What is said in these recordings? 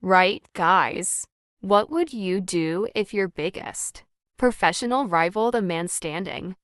Right, guys? What would you do if your biggest professional rival, the man standing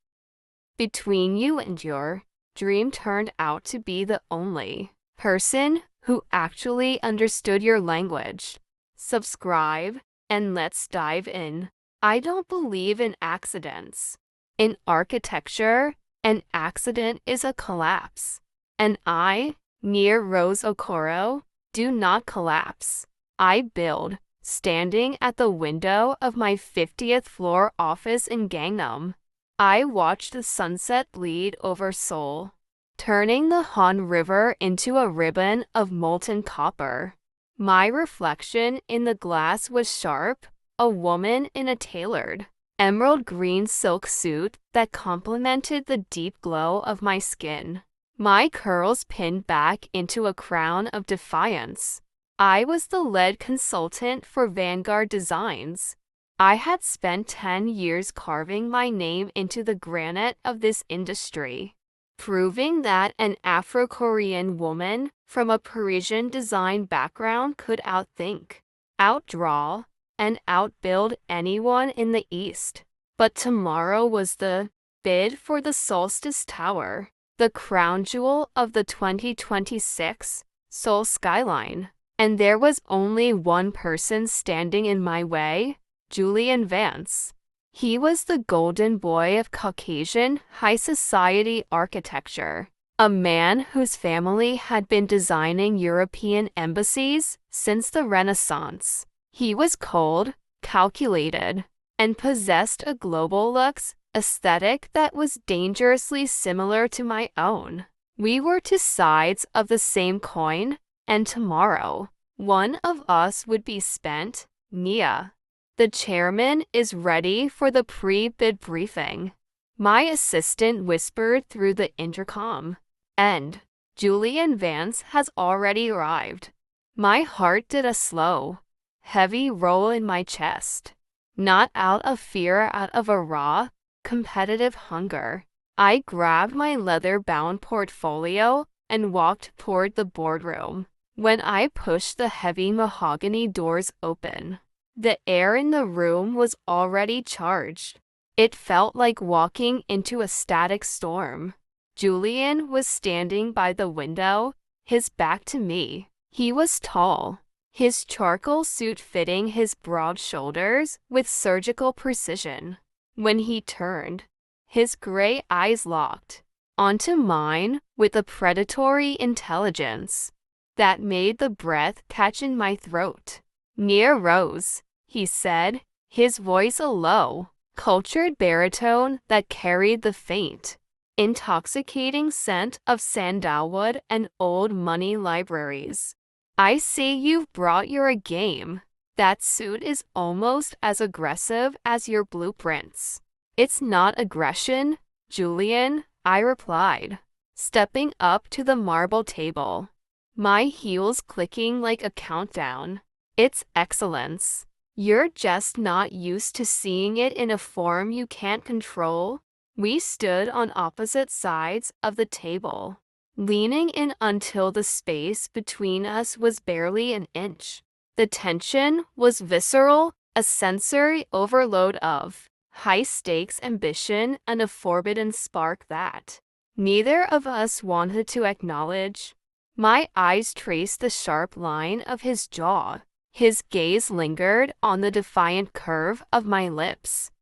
between you and your dream, turned out to be the only person who actually understood your language? Subscribe and let's dive in. I don't believe in accidents. In architecture, an accident is a collapse. And I, Nia-Rose Okoro, do not collapse. I build, standing at the window of my 50th floor office in Gangnam. I watched the sunset bleed over Seoul, turning the Han River into a ribbon of molten copper. My reflection in the glass was sharp, a woman in a tailored, emerald green silk suit that complemented the deep glow of my skin. My curls pinned back into a crown of defiance. I was the lead consultant for Vanguard Designs. I had spent 10 years carving my name into the granite of this industry, proving that an Afro-Korean woman from a Parisian design background could outthink, outdraw, and outbuild anyone in the East. But tomorrow was the bid for the Solstice Tower, the crown jewel of the 2026 Seoul skyline. And there was only one person standing in my way: Julian Vance. He was the golden boy of Caucasian high society architecture, a man whose family had been designing European embassies since the Renaissance. He was cold, calculated, and possessed a global luxe aesthetic that was dangerously similar to my own. We were two sides of the same coin, and tomorrow, one of us would be spent. Nia, the chairman, is ready for the pre-bid briefing. My assistant whispered through the intercom. And Julian Vance has already arrived. My heart did a slow, heavy roll in my chest. Not out of fear, out of a raw, competitive hunger. I grabbed my leather-bound portfolio and walked toward the boardroom. When I pushed the heavy mahogany doors open, the air in the room was already charged. It felt like walking into a static storm. Julian was standing by the window, his back to me. He was tall, his charcoal suit fitting his broad shoulders with surgical precision. When he turned, his gray eyes locked onto mine with a predatory intelligence that made the breath catch in my throat. Nia-Rose, he said, his voice a low, cultured baritone that carried the faint, intoxicating scent of sandalwood and old money libraries. I see you've brought your A game. That suit is almost as aggressive as your blueprints. It's not aggression, Julian, I replied, stepping up to the marble table, my heels clicking like a countdown. It's excellence. You're just not used to seeing it in a form you can't control. We stood on opposite sides of the table, leaning in until the space between us was barely an inch. The tension was visceral, a sensory overload of high-stakes ambition and a forbidden spark that neither of us wanted to acknowledge. My eyes traced the sharp line of his jaw. His gaze lingered on the defiant curve of my lips.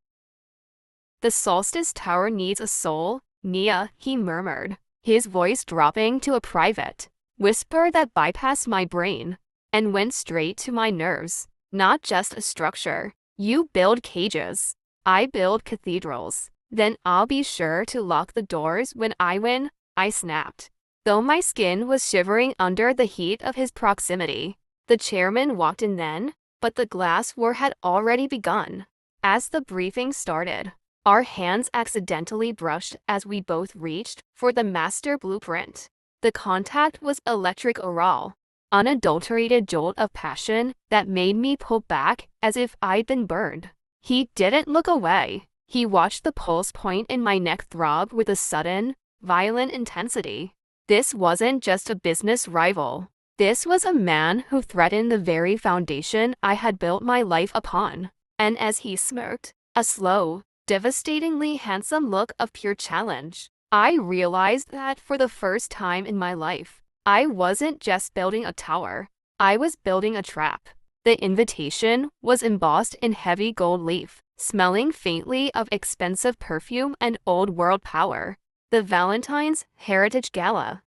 The Solstice Tower needs a soul, Nia, he murmured, his voice dropping to a private whisper that bypassed my brain and went straight to my nerves. Not just a structure. You build cages. I build cathedrals. Then I'll be sure to lock the doors when I win, I snapped. Though my skin was shivering under the heat of his proximity, the chairman walked in then, but the glass war had already begun. As the briefing started, our hands accidentally brushed as we both reached for the master blueprint. The contact was electric, a raw, unadulterated jolt of passion that made me pull back as if I'd been burned. He didn't look away. He watched the pulse point in my neck throb with a sudden, violent intensity. This wasn't just a business rival. This was a man who threatened the very foundation I had built my life upon. And as he smirked, a slow, devastatingly handsome look of pure challenge, I realized that for the first time in my life, I wasn't just building a tower, I was building a trap. The invitation was embossed in heavy gold leaf, smelling faintly of expensive perfume and old-world power. The Valentine's Heritage Gala.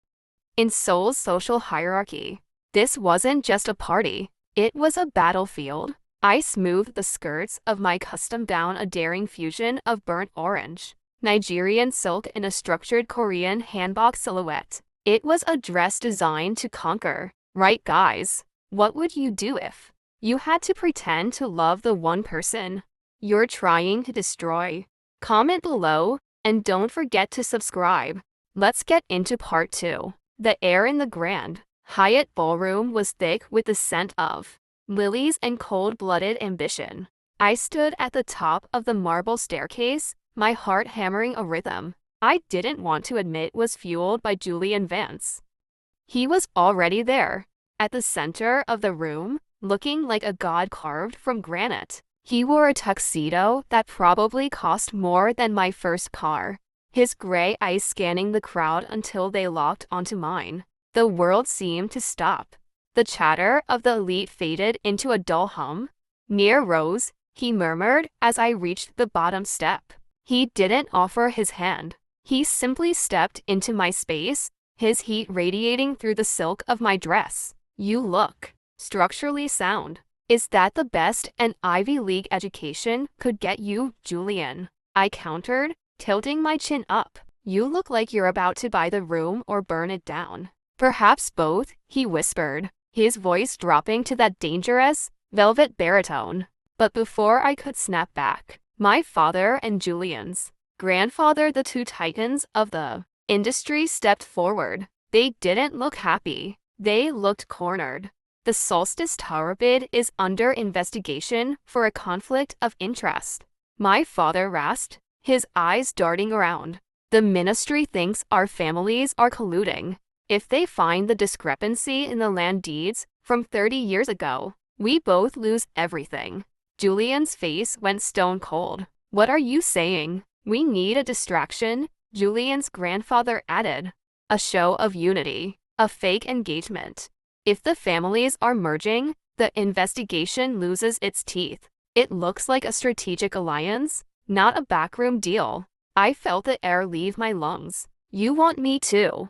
In Seoul's social hierarchy, this wasn't just a party, it was a battlefield. I smoothed the skirts of my custom gown, a daring fusion of burnt orange, Nigerian silk in a structured Korean hanbok silhouette. It was a dress designed to conquer. Right, guys? What would you do if you had to pretend to love the one person you're trying to destroy? Comment below, and don't forget to subscribe. Let's get into part 2. The air in the Grand Hyatt ballroom was thick with the scent of lilies and cold-blooded ambition. I stood at the top of the marble staircase, my heart hammering a rhythm I didn't want to admit was fueled by Julian Vance. He was already there, at the center of the room, looking like a god carved from granite. He wore a tuxedo that probably cost more than my first car, his gray eyes scanning the crowd until they locked onto mine. The world seemed to stop. The chatter of the elite faded into a dull hum. Nia-Rose, he murmured as I reached the bottom step. He didn't offer his hand. He simply stepped into my space, his heat radiating through the silk of my dress. You look structurally sound. Is that the best an Ivy League education could get you, Julian? I countered, tilting my chin up. You look like you're about to buy the room or burn it down. Perhaps both, he whispered, his voice dropping to that dangerous, velvet baritone. But before I could snap back, my father and Julian's grandfather, the two titans of the industry, stepped forward. They didn't look happy. They looked cornered. The Solstice Tower bid is under investigation for a conflict of interest, my father rasped, his eyes darting around. The ministry thinks our families are colluding. If they find the discrepancy in the land deeds from 30 years ago, we both lose everything. Julian's face went stone cold. What are you saying? We need a distraction, Julian's grandfather added. A show of unity, a fake engagement. If the families are merging, the investigation loses its teeth. It looks like a strategic alliance, not a backroom deal. I felt the air leave my lungs. You want me to?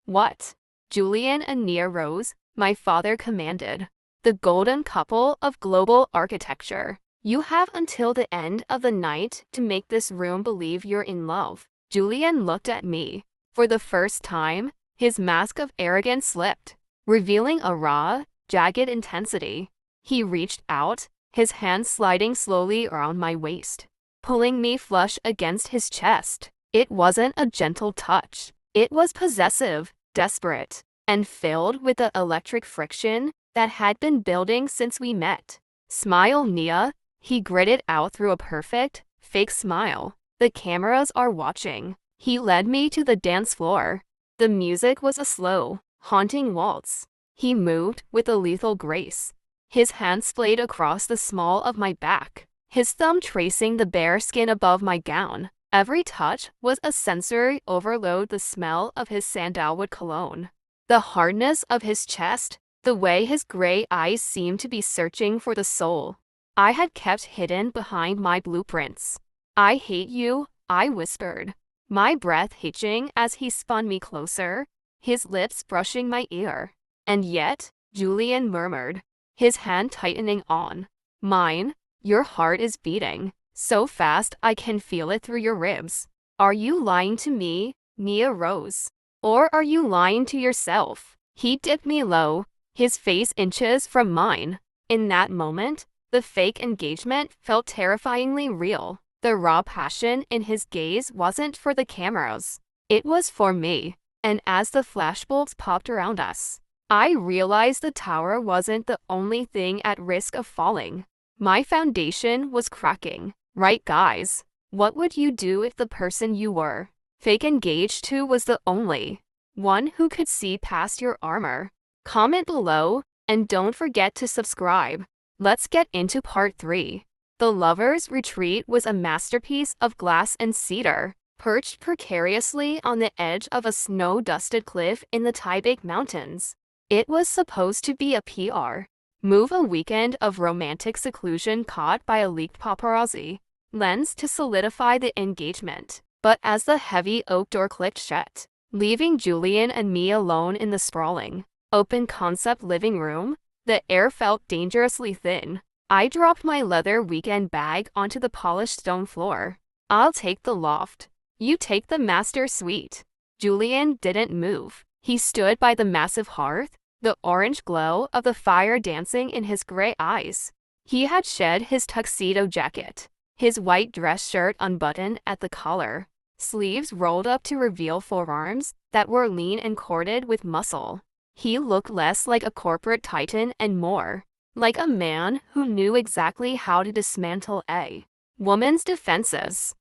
What? Julian and Nia-Rose, my father commanded. The golden couple of global architecture. You have until the end of the night to make this room believe you're in love. Julian looked at me. For the first time, his mask of arrogance slipped, revealing a raw, jagged intensity. He reached out, his hand sliding slowly around my waist, pulling me flush against his chest. It wasn't a gentle touch. It was possessive, desperate, and filled with the electric friction that had been building since we met. Smile, Nia, he gritted out through a perfect, fake smile. The cameras are watching. He led me to the dance floor. The music was a slow, haunting waltz. He moved with a lethal grace, his hand splayed across the small of my back, his thumb tracing the bare skin above my gown. Every touch was a sensory overload, the smell of his sandalwood cologne, the hardness of his chest, the way his gray eyes seemed to be searching for the soul I had kept hidden behind my blueprints. I hate you, I whispered, my breath hitching as he spun me closer, his lips brushing my ear. And yet, Julian murmured, his hand tightening on mine, your heart is beating so fast I can feel it through your ribs. Are you lying to me, Nia-Rose? Or are you lying to yourself? He dipped me low, his face inches from mine. In that moment, the fake engagement felt terrifyingly real. The raw passion in his gaze wasn't for the cameras. It was for me. And as the flashbulbs popped around us, I realized the tower wasn't the only thing at risk of falling. My foundation was cracking. Right, guys? What would you do if the person you were fake engaged to was the only one who could see past your armor? Comment below, and don't forget to subscribe. Let's get into part 3. The Lover's Retreat was a masterpiece of glass and cedar, perched precariously on the edge of a snow-dusted cliff in the Taebaek Mountains. It was supposed to be a PR move, a weekend of romantic seclusion caught by a leaked paparazzi lens to solidify the engagement. But as the heavy oak door clicked shut, leaving Julian and me alone in the sprawling, open-concept living room, the air felt dangerously thin. I dropped my leather weekend bag onto the polished stone floor. "I'll take the loft. You take the master suite." Julian didn't move. He stood by the massive hearth, the orange glow of the fire dancing in his gray eyes. He had shed his tuxedo jacket, his white dress shirt unbuttoned at the collar, sleeves rolled up to reveal forearms that were lean and corded with muscle. He looked less like a corporate titan and more like a man who knew exactly how to dismantle a woman's defenses.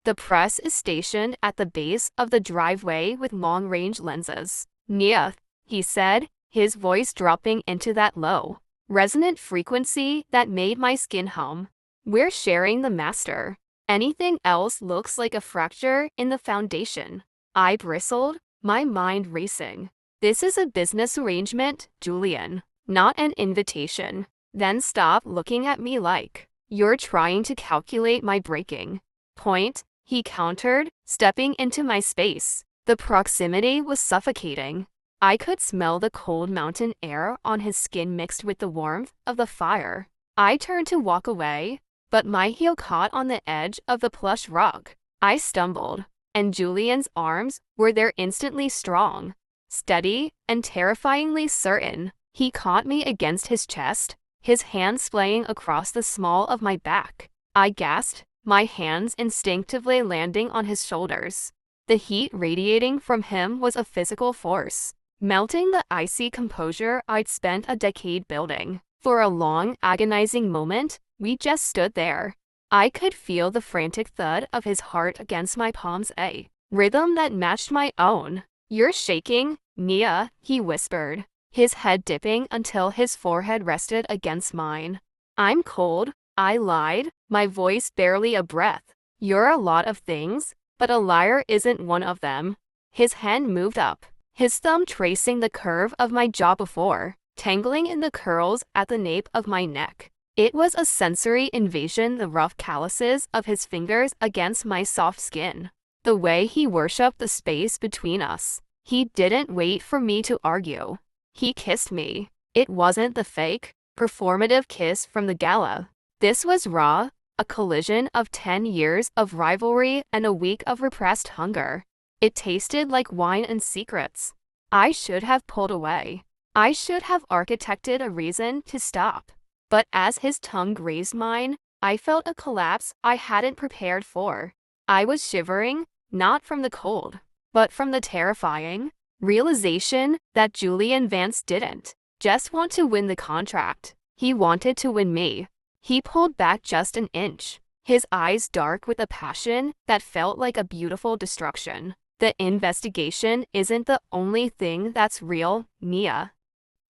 The press is stationed at the base of the driveway with long-range lenses. "Nia," he said, his voice dropping into that low, resonant frequency that made my skin hum. "We're sharing the master. Anything else looks like a fracture in the foundation." I bristled, my mind racing. "This is a business arrangement, Julian, not an invitation." "Then stop looking at me like you're trying to calculate my breaking point," he countered, stepping into my space. The proximity was suffocating. I could smell the cold mountain air on his skin mixed with the warmth of the fire. I turned to walk away, but my heel caught on the edge of the plush rug. I stumbled, and Julian's arms were there, instantly strong, steady, and terrifyingly certain. He caught me against his chest, his hands splaying across the small of my back. I gasped, my hands instinctively landing on his shoulders. The heat radiating from him was a physical force, melting the icy composure I'd spent a decade building. For a long, agonizing moment, we just stood there. I could feel the frantic thud of his heart against my palms, a rhythm that matched my own. "You're shaking, Nia," he whispered, his head dipping until his forehead rested against mine. "I'm cold," I lied, my voice barely a breath. "You're a lot of things, but a liar isn't one of them." His hand moved up, his thumb tracing the curve of my jaw before tangling in the curls at the nape of my neck. It was a sensory invasion, the rough calluses of his fingers against my soft skin, the way he worshipped the space between us. He didn't wait for me to argue. He kissed me. It wasn't the fake, performative kiss from the gala. This was raw, a collision of 10 years of rivalry and a week of repressed hunger. It tasted like wine and secrets. I should have pulled away. I should have architected a reason to stop. But as his tongue grazed mine, I felt a collapse I hadn't prepared for. I was shivering, not from the cold, but from the terrifying realization that Julian Vance didn't just want to win the contract. He wanted to win me. He pulled back just an inch, his eyes dark with a passion that felt like a beautiful destruction. "The investigation isn't the only thing that's real, Nia.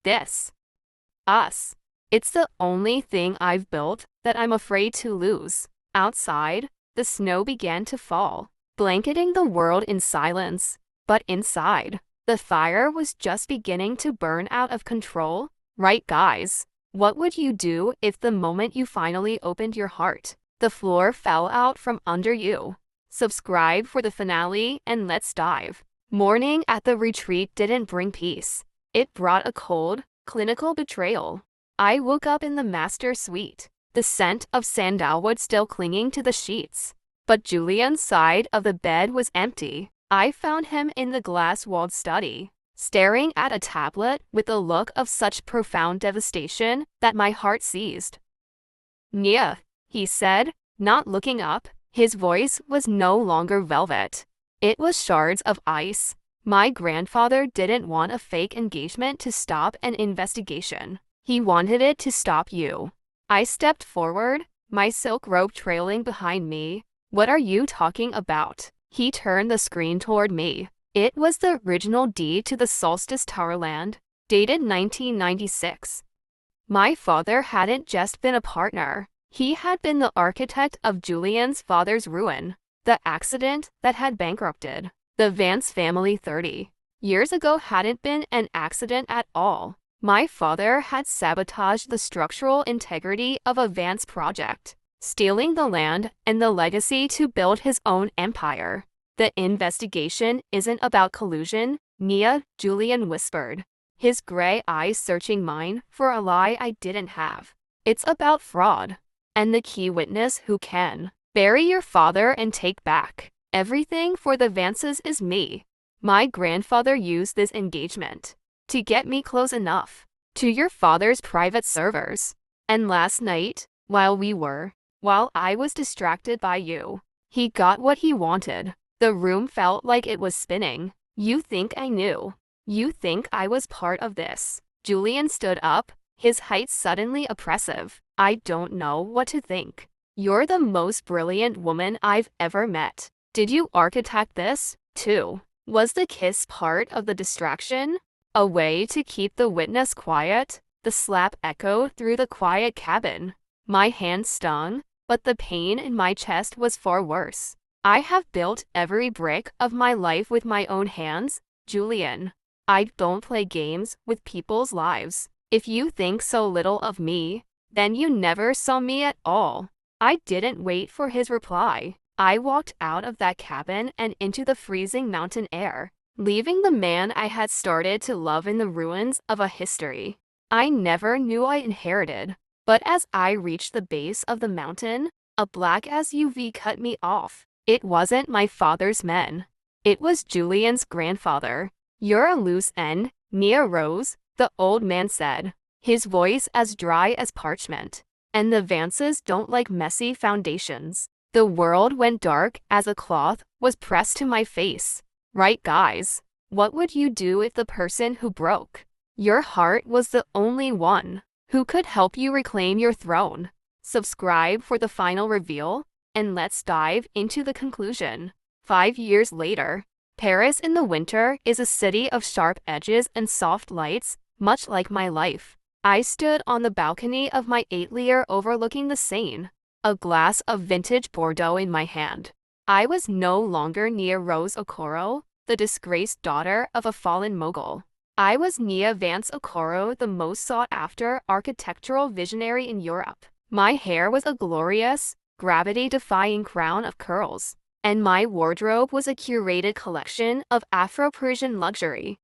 This. Us. It's the only thing I've built that I'm afraid to lose." Outside, the snow began to fall, blanketing the world in silence. But inside, the fire was just beginning to burn out of control. "Right, guys? What would you do if the moment you finally opened your heart, the floor fell out from under you?" Subscribe for the finale and let's dive. Morning at the retreat didn't bring peace. It brought a cold, clinical betrayal. I woke up in the master suite, the scent of sandalwood still clinging to the sheets. But Julian's side of the bed was empty. I found him in the glass-walled study, staring at a tablet with a look of such profound devastation that my heart seized. "Nia," he said, not looking up. His voice was no longer velvet. It was shards of ice. "My grandfather didn't want a fake engagement to stop an investigation. He wanted it to stop you." I stepped forward, my silk robe trailing behind me. "What are you talking about?" He turned the screen toward me, It was the original deed to the Solstice Towerland, dated 1996. My father hadn't just been a partner. He had been the architect of Julian's father's ruin, the accident that had bankrupted the Vance family 30 years ago hadn't been an accident at all. My father had sabotaged the structural integrity of a Vance project, stealing the land and the legacy to build his own empire. The investigation isn't about collusion, Julian whispered, his gray eyes searching mine for a lie I didn't have. It's about fraud. And the key witness who can bury your father and take back everything for the Vances is me. My grandfather used this engagement to get me close enough to your father's private servers. And last night, while I was distracted by you, he got what he wanted. The room felt like it was spinning. You think I knew? You think I was part of this? Julian stood up, his height suddenly oppressive. I don't know what to think. You're the most brilliant woman I've ever met. Did you architect this, too? Was the kiss part of the distraction? A way to keep the witness quiet? The slap echoed through the quiet cabin. My hand stung, but the pain in my chest was far worse. I have built every brick of my life with my own hands, Julian. I don't play games with people's lives. If you think so little of me, then you never saw me at all. I didn't wait for his reply. I walked out of that cabin and into the freezing mountain air, leaving the man I had started to love in the ruins of a history I never knew I inherited. But as I reached the base of the mountain, a black SUV cut me off. It wasn't my father's men. It was Julian's grandfather. You're a loose end, Nia-Rose, the old man said, his voice as dry as parchment. And the Vances don't like messy foundations. The world went dark as a cloth was pressed to my face. Right, guys? What would you do if the person who broke your heart was the only one who could help you reclaim your throne? Subscribe for the final reveal, and let's dive into the conclusion. 5 years later, Paris in the winter is a city of sharp edges and soft lights, much like my life. I stood on the balcony of my 8-lire overlooking the Seine, a glass of vintage Bordeaux in my hand. I was no longer Nia-Rose Okoro, the disgraced daughter of a fallen mogul. I was Nia Vance Okoro, the most sought-after architectural visionary in Europe. My hair was a glorious, gravity-defying crown of curls, and my wardrobe was a curated collection of Afro-Persian luxury.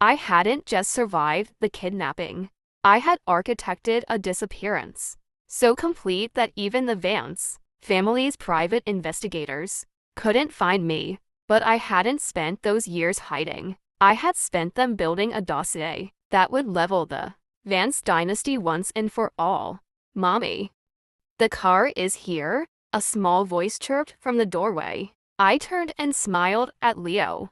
I hadn't just survived the kidnapping. I had architected a disappearance, so complete that even the Vance family's private investigators couldn't find me. But I hadn't spent those years hiding. I had spent them building a dossier that would level the Vance dynasty once and for all. Mommy, the car is here, a small voice chirped from the doorway. I turned and smiled at Leo.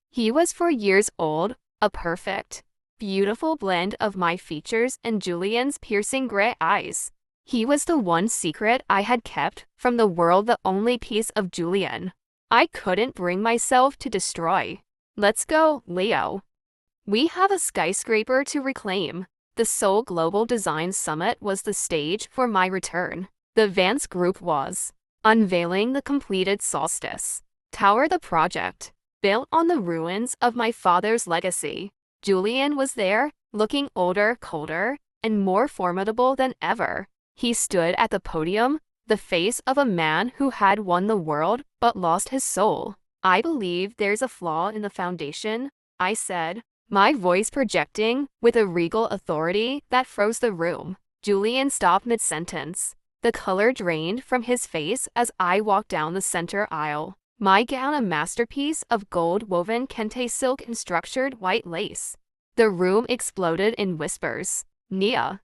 He was 4 years old, a perfect, beautiful blend of my features and Julian's piercing gray eyes. He was the one secret I had kept from the world, the only piece of Julian I couldn't bring myself to destroy. Let's go, Leo. We have a skyscraper to reclaim. The Seoul Global Design Summit was the stage for my return. The Vance Group was unveiling the completed Solstice Tower, the project built on the ruins of my father's legacy. Julian was there, looking older, colder, and more formidable than ever. He stood at the podium, the face of a man who had won the world but lost his soul. I believe there's a flaw in the foundation, I said, my voice projecting with a regal authority that froze the room. Julian stopped mid-sentence. The color drained from his face as I walked down the center aisle. My gown a masterpiece of gold-woven kente silk and structured white lace. The room exploded in whispers. Nia.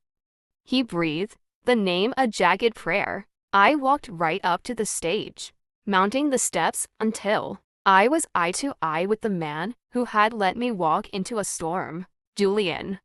He breathed, the name a jagged prayer. I walked right up to the stage, mounting the steps until I was eye to eye with the man who had let me walk into a storm. Julian.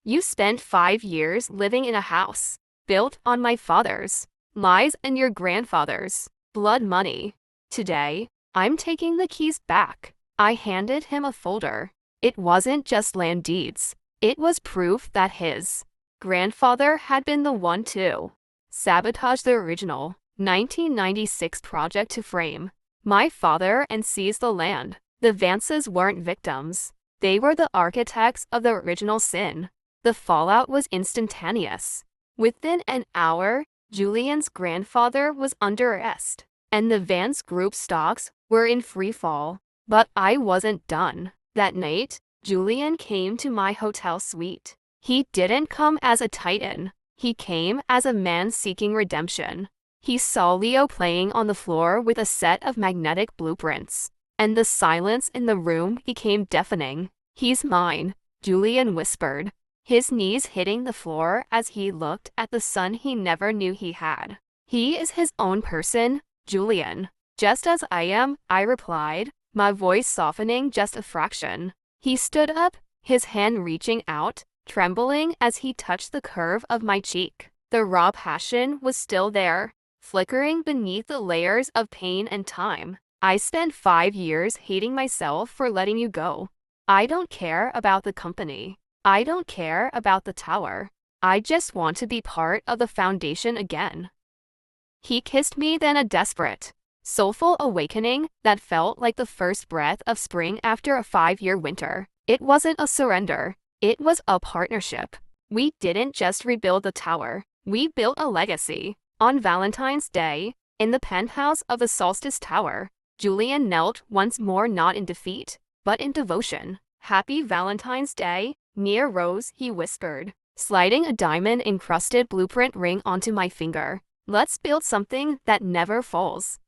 You spent 5 years living in a house built on my father's lies and your grandfather's blood money. Today, I'm taking the keys back. I handed him a folder. It wasn't just land deeds. It was proof that his grandfather had been the one to sabotage the original 1996 project to frame my father and seize the land. The Vances weren't victims. They were the architects of the original sin. The fallout was instantaneous. Within an hour, Julian's grandfather was under arrest, and the Vance Group stocks were in free fall. But I wasn't done. That night, Julian came to my hotel suite. He didn't come as a titan. He came as a man seeking redemption. He saw Leo playing on the floor with a set of magnetic blueprints, and the silence in the room became deafening. "He's mine," Julian whispered, his knees hitting the floor as he looked at the son he never knew he had. "He is his own person, Julian." "Just as I am," I replied, my voice softening just a fraction. He stood up, his hand reaching out, trembling as he touched the curve of my cheek. The raw passion was still there, flickering beneath the layers of pain and time. "I spent 5 years hating myself for letting you go. I don't care about the company. I don't care about the tower. I just want to be part of the foundation again." He kissed me, then a desperate, soulful awakening that felt like the first breath of spring after a 5-year winter. It wasn't a surrender. It was a partnership. We didn't just rebuild the tower. We built a legacy. On Valentine's Day, in the penthouse of the Solstice Tower, Julian knelt once more, not in defeat, but in devotion. "Happy Valentine's Day, Nia-Rose," he whispered, sliding a diamond-encrusted blueprint ring onto my finger. "Let's build something that never falls."